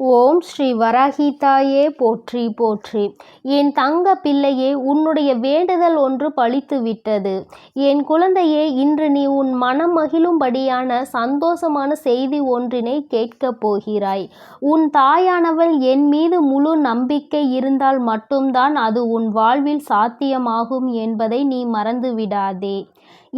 ஓம் ஸ்ரீ வராகிதாயே போற்றி போற்றி. என் தங்க பிள்ளையே, உன்னுடைய வேண்டுதல் ஒன்று பலித்து விட்டது. என் குழந்தையே, இன்று நீ உன் மனம் மகிழும்படியான சந்தோஷமான செய்தி ஒன்றினை கேட்கப் போகிறாய். உன் தாயானவள் என் மீது முழு நம்பிக்கை இருந்தால் மட்டும்தான் அது உன் வாழ்வில் சாத்தியமாகும் என்பதை நீ மறந்துவிடாதே.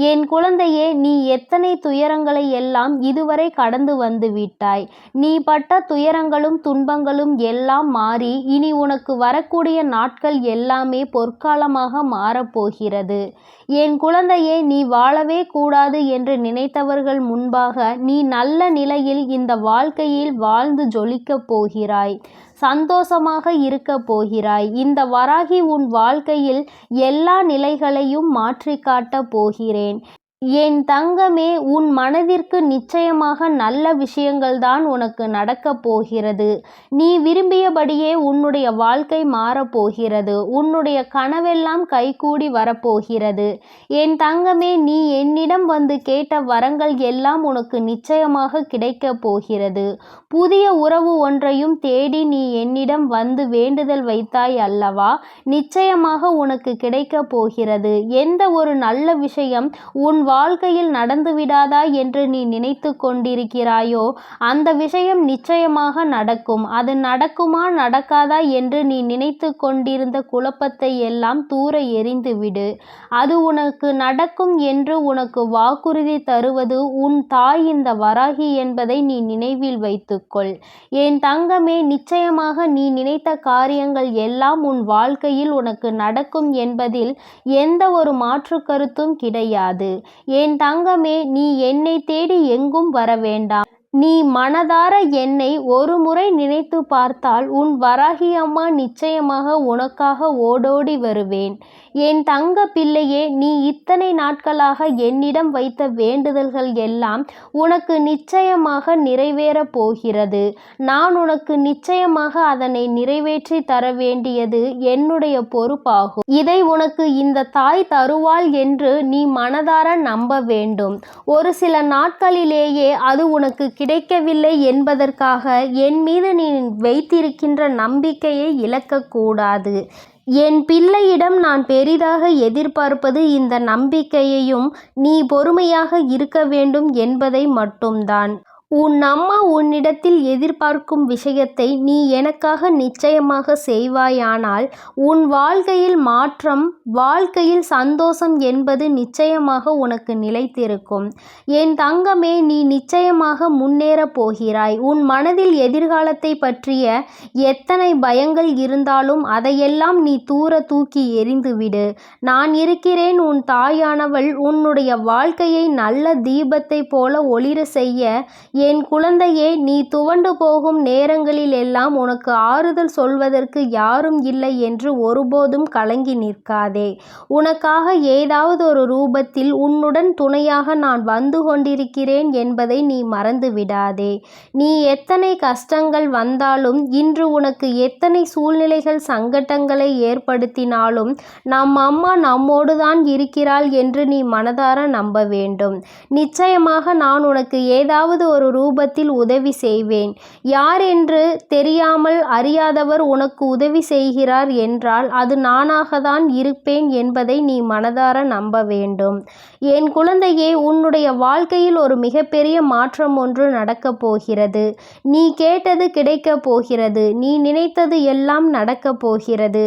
என் குழந்தையே, நீ எத்தனை துயரங்களை எல்லாம் இதுவரை கடந்து வந்து விட்டாய். நீ பட்ட துயரங்களும் துன்பங்களும் எல்லாம் மாறி இனி உனக்கு வரக்கூடிய நாட்கள் எல்லாமே பொற்காலமாக மாறப்போகிறது. என் குழந்தையே, நீ வாழவே கூடாது என்று நினைத்தவர்கள் முன்பாக நீ நல்ல நிலையில் இந்த வாழ்க்கையில் வாழ்ந்து ஜொலிக்கப் போகிறாய். சந்தோஷமாக இருக்க போகிறாய். இந்த வராகி உன் வாழ்க்கையில் எல்லா நிலைகளையும் மாற்றி காட்டப் போகிறேன். என் தங்கமே, உன் மனதிற்கு நிச்சயமாக நல்ல விஷயங்கள்தான் உனக்கு நடக்கப் போகிறது. நீ விரும்பியபடியே உன்னுடைய வாழ்க்கை மாறப்போகிறது. உன்னுடைய கனவெல்லாம் கைகூடி வரப்போகிறது. என் தங்கமே, நீ என்னிடம் வந்து கேட்ட வரங்கள் எல்லாம் உனக்கு நிச்சயமாக கிடைக்கப் போகிறது. புதிய உறவு ஒன்றையும் தேடி நீ என்னிடம் வந்து வேண்டுதல் வைத்தாய் அல்லவா? நிச்சயமாக உனக்கு கிடைக்கப் போகிறது. எந்த ஒரு நல்ல விஷயம் உன் வாழ்க்கையில் நடந்துவிடாதா என்று நீ நினைத்து கொண்டிருக்கிறாயோ அந்த விஷயம் நிச்சயமாக நடக்கும். அது நடக்குமா நடக்காதா என்று நீ நினைத்து கொண்டிருந்த குழப்பத்தை எல்லாம் தூர எறிந்துவிடு. அது உனக்கு நடக்கும் என்று உனக்கு வாக்குறுதி தருவது உன் தாய் இந்த வராகி என்பதை நீ நினைவில் வைத்துக்கொள். என் தங்கமே, நிச்சயமாக நீ நினைத்த காரியங்கள் எல்லாம் உன் வாழ்க்கையில் உனக்கு நடக்கும் என்பதில் எந்த ஒரு மாற்று கருத்தும் கிடையாது. என் தங்கமே, நீ என்னை தேடி எங்கும் வர வேண்டாம். நீ மனதார என்னை ஒரு முறை நினைத்து பார்த்தால் உன் வராகி அம்மா நிச்சயமாக உனக்காக ஓடோடி வருவேன். என் தங்க பிள்ளையே, நீ இத்தனை நாட்களாக என்னிடம் வைத்த வேண்டுதல்கள் எல்லாம் உனக்கு நிச்சயமாக நிறைவேறப் போகிறது. நான் உனக்கு நிச்சயமாக அதனை நிறைவேற்றி தர வேண்டியது என்னுடைய பொறுப்பாகும். இதை உனக்கு இந்த தாய் தருவாள் என்று நீ மனதார நம்ப வேண்டும். ஒரு சில நாட்களிலேயே அது உனக்கு கிடைக்கவில்லை என்பதற்காக என் மீது நீ வைத்திருக்கின்ற நம்பிக்கையை இழக்கக்கூடாது. என் பிள்ளையிடம் நான் பெரிதாக எதிர்பார்ப்பது இந்த நம்பிக்கையையும் நீ பொறுமையாக இருக்க வேண்டும் என்பதை மட்டும்தான். உன் அம்மா உன்னிடத்தில் எதிர்பார்க்கும் விஷயத்தை நீ எனக்காக நிச்சயமாக செய்வாயானால் உன் வாழ்க்கையில் மாற்றம், வாழ்க்கையில் சந்தோஷம் என்பது நிச்சயமாக உனக்கு நிலைத்திருக்கும். என் தங்கமே, நீ நிச்சயமாக முன்னேறப் போகிறாய். உன் மனதில் எதிர்காலத்தை பற்றிய எத்தனை பயங்கள் இருந்தாலும் அதையெல்லாம் நீ தூர தூக்கி எறிந்துவிடு. நான் இருக்கிறேன். உன் தாயானவள் உன்னுடைய வாழ்க்கையை நல்ல தீபத்தை போல ஒளிர செய்ய என் குழந்தையே, நீ துவண்டு போகும் நேரங்களில் எல்லாம் உனக்கு ஆறுதல் சொல்வதற்கு யாரும் இல்லை என்று ஒருபோதும் கலங்கி நிற்காதே. உனக்காக ஏதாவது ஒரு ரூபத்தில் உன்னுடன் துணையாக நான் வந்து கொண்டிருக்கிறேன் என்பதை நீ மறந்து விடாதே. நீ எத்தனை கஷ்டங்கள் வந்தாலும், இன்று உனக்கு எத்தனை சூழ்நிலைகள் சங்கடங்களை ஏற்படுத்தினாலும் நம் அம்மா நம்மோடு தான் இருக்கிறாள் என்று நீ மனதார நம்ப வேண்டும். நிச்சயமாக நான் உனக்கு ஏதாவது ஒரு ரூபத்தில் உதவி செய்வேன். யார் என்று தெரியாமல் அறியாதவர் உனக்கு உதவி செய்கிறார் என்றால் அது நானாகத்தான் இருப்பேன் என்பதை நீ மனதார நம்ப வேண்டும். என் குழந்தையே, உன்னுடைய வாழ்க்கையில் ஒரு மிகப்பெரிய மாற்றம் ஒன்று நடக்கப் போகிறது. நீ கேட்டது கிடைக்கப் போகிறது. நீ நினைத்தது எல்லாம் நடக்கப் போகிறது.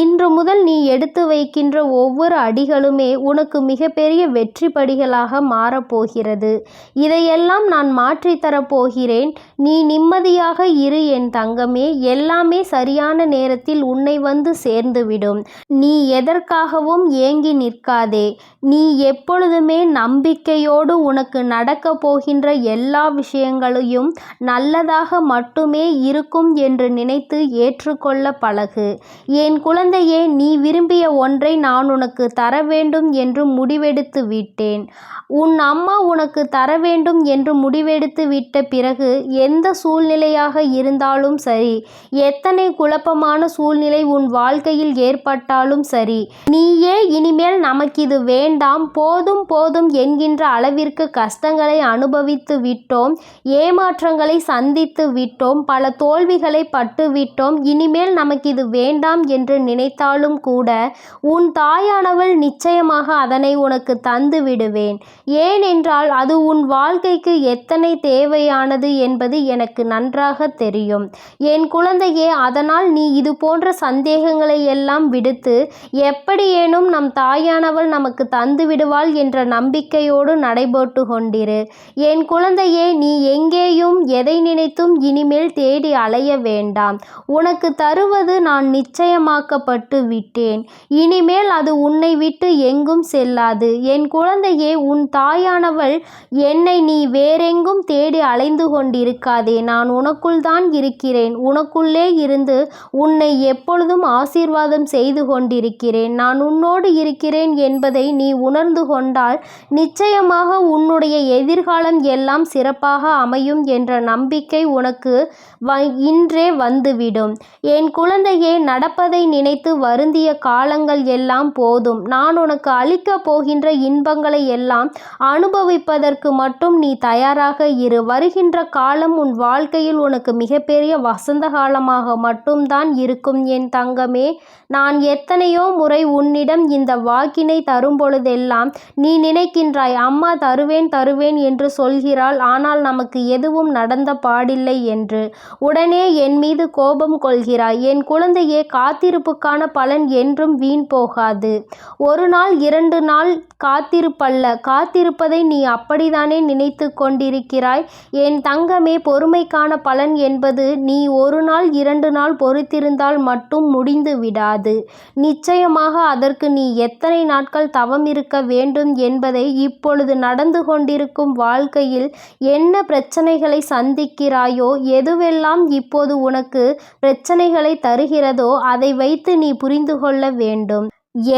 இன்று முதல் நீ எடுத்து வைக்கின்ற ஒவ்வொரு அடிகளுமே உனக்கு மிகப்பெரிய வெற்றி படிகளாக மாறப்போகிறது. இதையெல்லாம் நான் மாற்றித்தரப் போகிறேன். நீ நிம்மதியாக இரு என் தங்கமே. எல்லாமே சரியான நேரத்தில் உன்னை வந்து சேர்ந்துவிடும். நீ எதற்காகவும் ஏங்கி நிற்காதே. நீ எப்பொழுதுமே நம்பிக்கையோடு உனக்கு நடக்கப் போகின்ற எல்லா விஷயங்களையும் நல்லதாக மட்டுமே இருக்கும் என்று நினைத்து ஏற்றுக்கொள்ள பழகு. என் குழந்தையே, நீ விரும்பிய ஒன்றை நான் உனக்கு தர வேண்டும் என்று முடிவெடுத்து விட்டேன். உன் அம்மா உனக்கு தர வேண்டும் என்று முடிவெடுத்து முடிவெடுத்து விட்ட பிறகு எந்த சூழ்நிலையாக இருந்தாலும் சரி, எத்தனை குழப்பமான சூழ்நிலை உன் வாழ்க்கையில் ஏற்பட்டாலும் சரி, நீயே இனிமேல் நமக்கிது வேண்டாம், போதும் போதும் என்கின்ற அளவிற்கு கஷ்டங்களை அனுபவித்து விட்டோம், ஏமாற்றங்களை சந்தித்து விட்டோம், பல தோல்விகளை பட்டு விட்டோம், இனிமேல் நமக்கிது வேண்டாம் என்று நினைத்தாலும் கூட உன் தாயானவள் நிச்சயமாக அதனை உனக்கு தந்து விடுவேன். ஏனென்றால் அது உன் வாழ்க்கைக்கு எத்தனை தேவையானது என்பது எனக்கு நன்றாக தெரியும். என் குழந்தையே, அதனால் நீ இது போன்ற சந்தேகங்களை எல்லாம் விடுத்து எப்படியேனும் நம் தாயானவள் நமக்கு தந்து விடுவாள் என்ற நம்பிக்கையோடு நடைபோட்டு கொண்டிரு. என் குழந்தையே, நீ எங்கேயும் எதை நினைத்தும் இனிமேல் தேடி அலைய வேண்டாம். உனக்கு தருவது நான் நிச்சயமாக்கப்பட்டு விட்டேன். இனிமேல் அது உன்னை விட்டு எங்கும் செல்லாது. என் குழந்தையே, உன் தாயானவள் என்னை நீ வேறெங்கும் தேடி அலைந்து கொண்டிருக்காதே. நான் உனக்குள் தான் இருக்கிறேன். உனக்குள்ளே இருந்து உன்னை எப்பொழுதும் ஆசீர்வாதம் செய்து கொண்டிருக்கிறேன். நான் உன்னோடு இருக்கிறேன் என்பதை நீ உணர்ந்து கொண்டால் நிச்சயமாக உன்னுடைய எதிர்காலம் எல்லாம் சிறப்பாக அமையும் என்ற நம்பிக்கை உனக்கு இன்றே வந்துவிடும். என் குழந்தையே, நடப்பதை நினைத்து வருந்திய காலங்கள் எல்லாம் போதும். நான் உனக்கு அளிக்கப் போகின்ற இன்பங்களை எல்லாம் அனுபவிப்பதற்கு மட்டும் நீ தயாராக இரு. வருகின்ற காலம் உன் வாழ்க்கையில் உனக்கு மிகப்பெரிய வசந்த காலமாக மட்டும்தான் இருக்கும் என் தங்கமே. நான் எத்தனையோ முறை உன்னிடம் இந்த வாக்கினை தரும் பொழுதெல்லாம் நீ நினைக்கின்றாய், அம்மா தருவேன் தருவேன் என்று சொல்கிறாள், ஆனால் நமக்கு எதுவும் நடந்த பாடில்லை என்று. உடனே என் மீது கோபம் கொள்கிறாய். என் குழந்தையே, காத்திருப்புக்கான பலன் என்றும் வீண் போகாது. ஒரு நாள் 2 நாள் காத்திருப்பல்ல, காத்திருப்பதை நீ அப்படித்தானே நினைத்து கொண்டிருக்கிறாய். என் தங்கமே, பொறுமைக்கான பலன் என்பது நீ 1 நாள் 2 நாள் பொறுத்திருந்தால் மட்டும் முடிந்து விடாது. நிச்சயமாக அதற்கு நீ எத்தனை நாட்கள் தவம் இருக்க வேண்டும் என்பதை இப்பொழுது நடந்து கொண்டிருக்கும் வாழ்க்கையில் என்ன பிரச்சனைகளை சந்திக்கிறாயோ, எதுவெல்லாம் இப்போது உனக்கு பிரச்சனைகளை தருகிறதோ அதை வைத்து நீ புரிந்து கொள்ள வேண்டும்.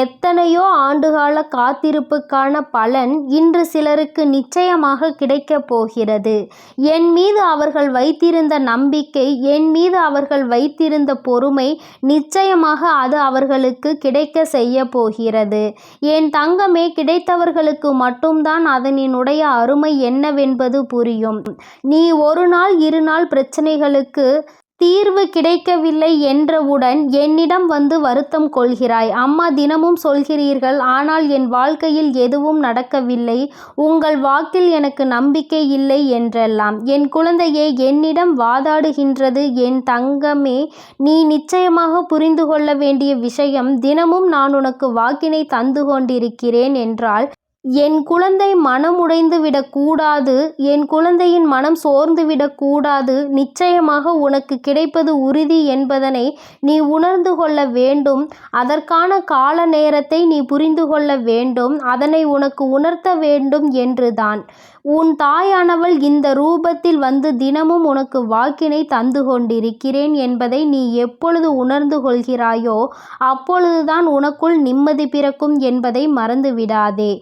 எத்தனையோ ஆண்டுகால காத்திருப்புக்கான பலன் இன்று சிலருக்கு நிச்சயமாக கிடைக்கப் போகிறது. என் மீது அவர்கள் வைத்திருந்த நம்பிக்கை, என் மீது அவர்கள் வைத்திருந்த பொறுமை, நிச்சயமாக அது அவர்களுக்கு கிடைக்க செய்ய போகிறது. என் தங்கமே, கிடைத்தவர்களுக்கு மட்டும்தான் அதனினுடைய அருமை என்னவென்பது புரியும். நீ 1 நாள் 2 நாள் பிரச்சனைகளுக்கு தீர்வு கிடைக்கவில்லை என்றவுடன் என்னிடம் வந்து வருத்தம் கொள்கிறாய். அம்மா, தினமும் சொல்கிறீர்கள், ஆனால் என் வாழ்க்கையில் எதுவும் நடக்கவில்லை, உங்கள் வாக்கில் எனக்கு நம்பிக்கை இல்லை என்றெல்லாம். என் குழந்தையே, என்னிடம் வாதாடுகின்றது என் தங்கமே, நீ நிச்சயமாக புரிந்து கொள்ள வேண்டிய விஷயம், தினமும் நான் உனக்கு வாக்கினை தந்து கொண்டிருக்கிறேன் என்றால் என் குழந்தை மனம் உடைந்து விடக்கூடாது, என் குழந்தையின் மனம் சோர்ந்து விடக்கூடாது. நிச்சயமாக உனக்கு கிடைப்பது உறுதி என்பதனை நீ உணர்ந்து கொள்ள வேண்டும். அதற்கான கால நேரத்தை நீ புரிந்து கொள்ள வேண்டும். அதனை உனக்கு உணர்த்த வேண்டும் என்றுதான் உன் தாயானவள் இந்த ரூபத்தில் வந்து தினமும் உனக்கு வாக்கினை தந்து கொண்டிருக்கிறேன் என்பதை நீ எப்பொழுது உணர்ந்து கொள்கிறாயோ அப்பொழுதுதான் உனக்குள் நிம்மதி பிறக்கும் என்பதை மறந்து விடாதே.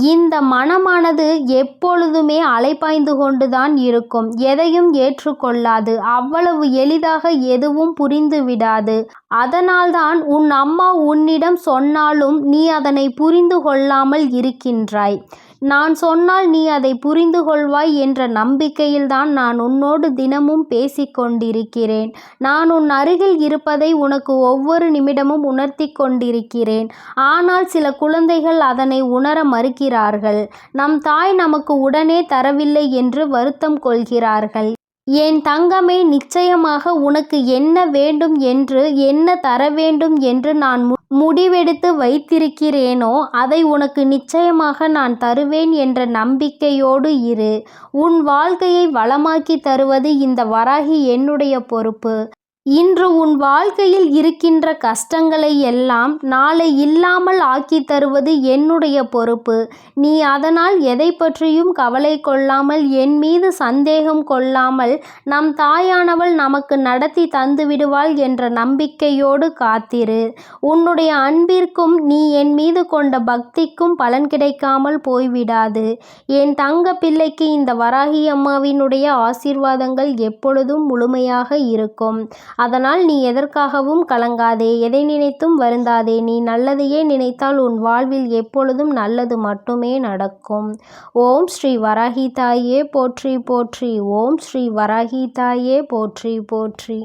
இந்த மனமானது எப்பொழுதுமே அலைபாய்ந்து கொண்டுதான் இருக்கும். எதையும் ஏற்றுக்கொள்ளாது. அவ்வளவு எளிதாக எதுவும் புரிந்து விடாது. அதனால்தான் உன் அம்மா உன்னிடம் சொன்னாலும் நீ அதனை புரிந்து கொள்ளாமல் இருக்கின்றாய். நான் சொன்னால் நீ அதை புரிந்து கொள்வாய் என்ற நம்பிக்கையில்தான் நான் உன்னோடு தினமும் பேசிக்கொண்டிருக்கிறேன். நான் உன் அருகில் இருப்பதை உனக்கு ஒவ்வொரு நிமிடமும் உணர்த்தி கொண்டிருக்கிறேன். ஆனால் சில குழந்தைகள் அதனை உணர மறுக்கிறார்கள். நம் தாய் நமக்கு உடனே தரவில்லை என்று வருத்தம் கொள்கிறார்கள். என் தங்கமே, நிச்சயமாக உனக்கு என்ன வேண்டும் என்று, என்ன தர வேண்டும் என்று நான் முடிவெடுத்து வைத்திருக்கிறேனோ அதை உனக்கு நிச்சயமாக நான் தருவேன் என்ற நம்பிக்கையோடு இரு. உன் வாழ்க்கையை வளமாக்கி தருவது இந்த வராகி என்னுடைய பொறுப்பு. இன்று உன் வாழ்க்கையில் இருக்கின்ற கஷ்டங்களை எல்லாம் நாளை இல்லாமல் ஆக்கி தருவது என்னுடைய பொறுப்பு. நீ அதனால் எதை பற்றியும் கவலை கொள்ளாமல், என் மீது சந்தேகம் கொள்ளாமல், நம் தாயானவள் நமக்கு நடத்தி தந்து விடுவாள் என்ற நம்பிக்கையோடு காத்திரு. உன்னுடைய அன்பிற்கும் நீ என் மீது கொண்ட பக்திக்கும் பலன் கிடைக்காமல் போய்விடாது. என் தங்க பிள்ளைக்கு இந்த வராகி அம்மாவினுடைய ஆசீர்வாதங்கள் எப்பொழுதும் முழுமையாக இருக்கும். அதனால் நீ எதற்காகவும் கலங்காதே, எதை நினைத்தும் வருந்தாதே. நீ நல்லதையே நினைத்தால் உன் வாழ்வில் எப்பொழுதும் நல்லது மட்டுமே நடக்கும். ஓம் ஸ்ரீ வராகி தாயே போற்றி போற்றி. ஓம் ஸ்ரீ வராகி தாயே போற்றி போற்றி.